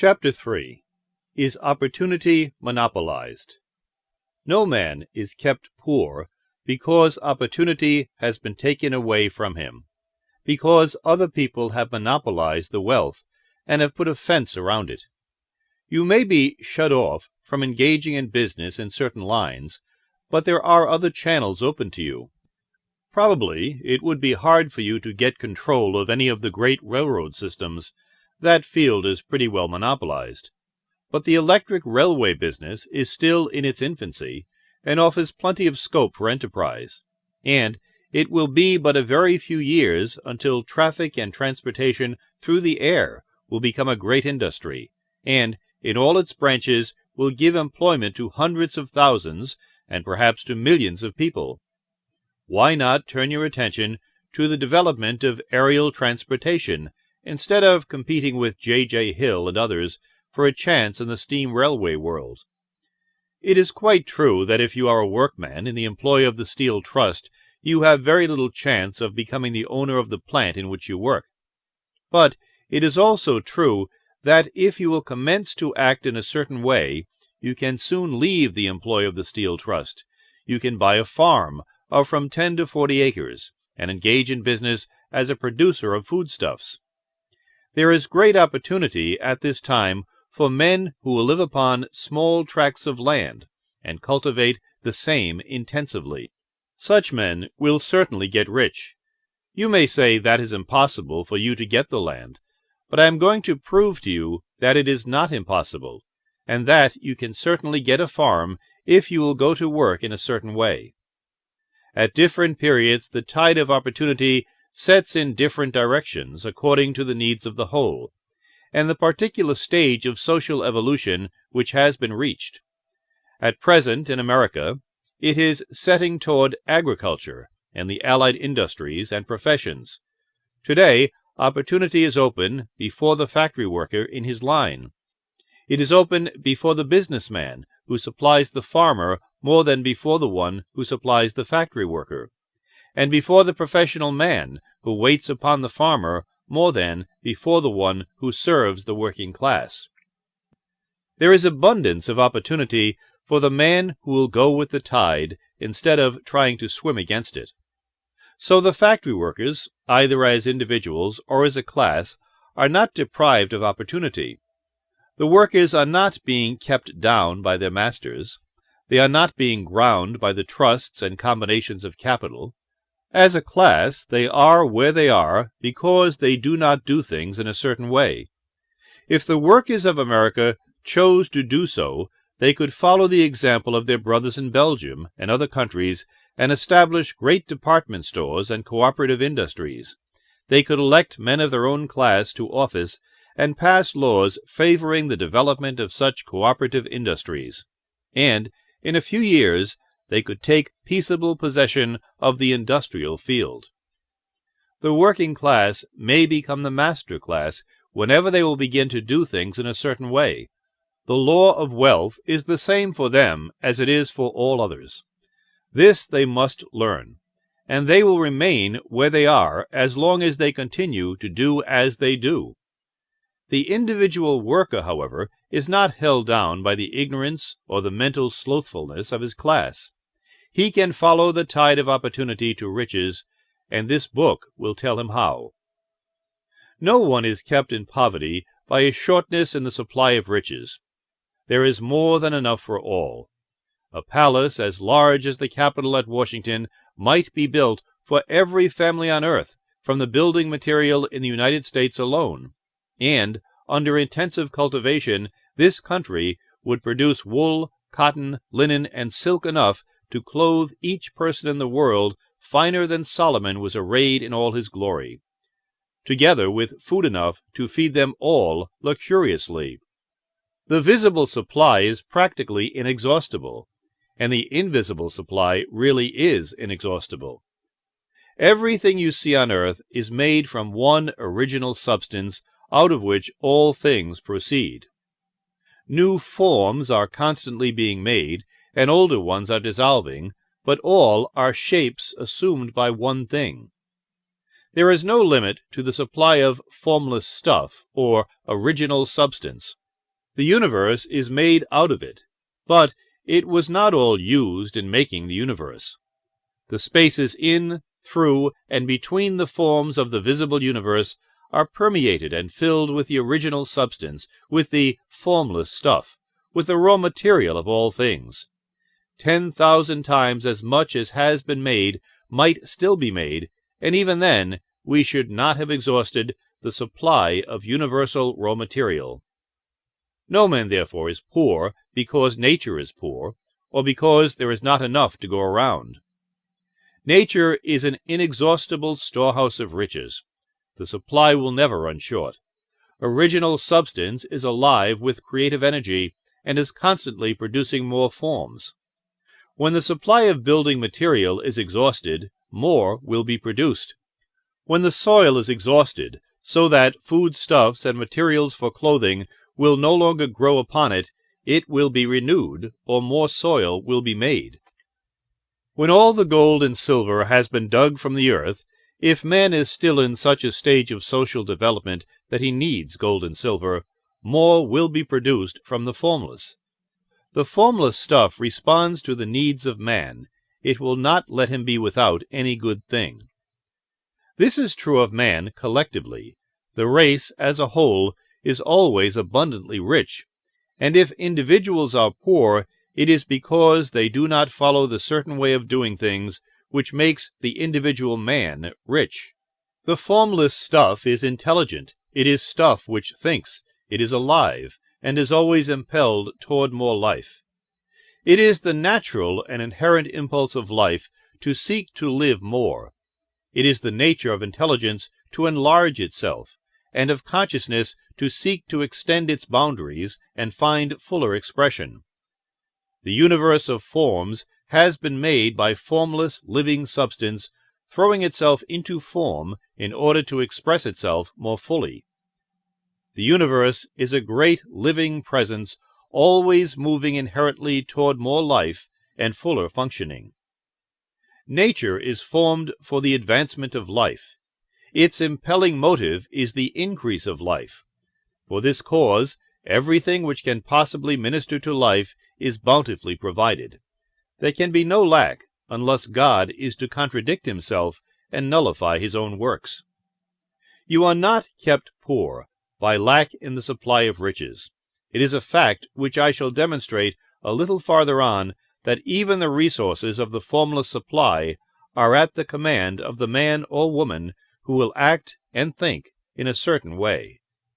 Chapter 3. Is Opportunity Monopolized? No man is kept poor because opportunity has been taken away from him, because other people have monopolized the wealth and have put a fence around it. You may be shut off from engaging in business in certain lines, but there are other channels open to you. Probably it would be hard for you to get control of any of the great railroad systems. That field is pretty well monopolized. But the electric railway business is still in its infancy and offers plenty of scope for enterprise, and it will be but a very few years until traffic and transportation through the air will become a great industry, and in all its branches will give employment to hundreds of thousands and perhaps to millions of people. Why not turn your attention to the development of aerial transportation instead of competing with J.J. Hill and others for a chance in the steam railway world? It is quite true that if you are a workman in the employ of the Steel Trust, you have very little chance of becoming the owner of the plant in which you work. But it is also true that if you will commence to act in a certain way, you can soon leave the employ of the Steel Trust. You can buy a farm of from 10 to 40 acres and engage in business as a producer of foodstuffs. There is great opportunity at this time for men who will live upon small tracts of land and cultivate the same intensively. Such men will certainly get rich. You may say that is impossible for you to get the land, but I am going to prove to you that it is not impossible, and that you can certainly get a farm if you will go to work in a certain way. At different periods, the tide of opportunity sets in different directions according to the needs of the whole, and the particular stage of social evolution which has been reached. At present, in America, it is setting toward agriculture and the allied industries and professions. Today, opportunity is open before the factory worker in his line. It is open before the businessman who supplies the farmer more than before the one who supplies the factory worker, and before the professional man who waits upon the farmer more than before the one who serves the working class. There is abundance of opportunity for the man who will go with the tide instead of trying to swim against it. So the factory workers, either as individuals or as a class, are not deprived of opportunity. The workers are not being kept down by their masters. They are not being ground by the trusts and combinations of capital. As a class, they are where they are because they do not do things in a certain way. If the workers of America chose to do so, they could follow the example of their brothers in Belgium and other countries and establish great department stores and cooperative industries. They could elect men of their own class to office and pass laws favoring the development of such cooperative industries. And in a few years, they could take peaceable possession of the industrial field. The working class may become the master class whenever they will begin to do things in a certain way. The law of wealth is the same for them as it is for all others. This they must learn, and they will remain where they are as long as they continue to do as they do. The individual worker, however, is not held down by the ignorance or the mental slothfulness of his class. He can follow the tide of opportunity to riches, and this book will tell him how. No one is kept in poverty by a shortness in the supply of riches. There is more than enough for all. A palace as large as the Capitol at Washington might be built for every family on earth from the building material in the United States alone, and under intensive cultivation this country would produce wool, cotton, linen, and silk enough to clothe each person in the world finer than Solomon was arrayed in all his glory, together with food enough to feed them all luxuriously. The visible supply is practically inexhaustible, and the invisible supply really is inexhaustible. Everything you see on earth is made from one original substance out of which all things proceed. New forms are constantly being made, and older ones are dissolving, but all are shapes assumed by one thing. There is no limit to the supply of formless stuff or original substance, The universe is made out of it, but it was not all used in making the universe. The spaces in, through, and between the forms of the visible universe are permeated and filled with the original substance, with the formless stuff, with the raw material of all things. 10,000 times as much as has been made might still be made, and even then we should not have exhausted the supply of universal raw material. No man, therefore, is poor because nature is poor, or because there is not enough to go around. Nature is an inexhaustible storehouse of riches. The supply will never run short. Original substance is alive with creative energy and is constantly producing more forms. When the supply of building material is exhausted, more will be produced. When the soil is exhausted, so that foodstuffs and materials for clothing will no longer grow upon it, it will be renewed, or more soil will be made. When all the gold and silver has been dug from the earth, if man is still in such a stage of social development that he needs gold and silver, more will be produced from the formless. The formless stuff responds to the needs of man. It will not let him be without any good thing. This is true of man collectively. The race as a whole is always abundantly rich, and if individuals are poor, it is because they do not follow the certain way of doing things which makes the individual man rich. The formless stuff is intelligent. It is stuff which thinks. It is alive, and is always impelled toward more life. It is the natural and inherent impulse of life to seek to live more. It is the nature of intelligence to enlarge itself, and of consciousness to seek to extend its boundaries and find fuller expression. The universe of forms has been made by formless living substance throwing itself into form in order to express itself more fully. The universe is a great living presence, always moving inherently toward more life and fuller functioning. Nature is formed for the advancement of life. Its impelling motive is the increase of life. For this cause, everything which can possibly minister to life is bountifully provided. There can be no lack unless God is to contradict himself and nullify his own works. You are not kept poor by lack in the supply of riches. It is a fact which I shall demonstrate a little farther on, that even the resources of the formless supply are at the command of the man or woman who will act and think in a certain way.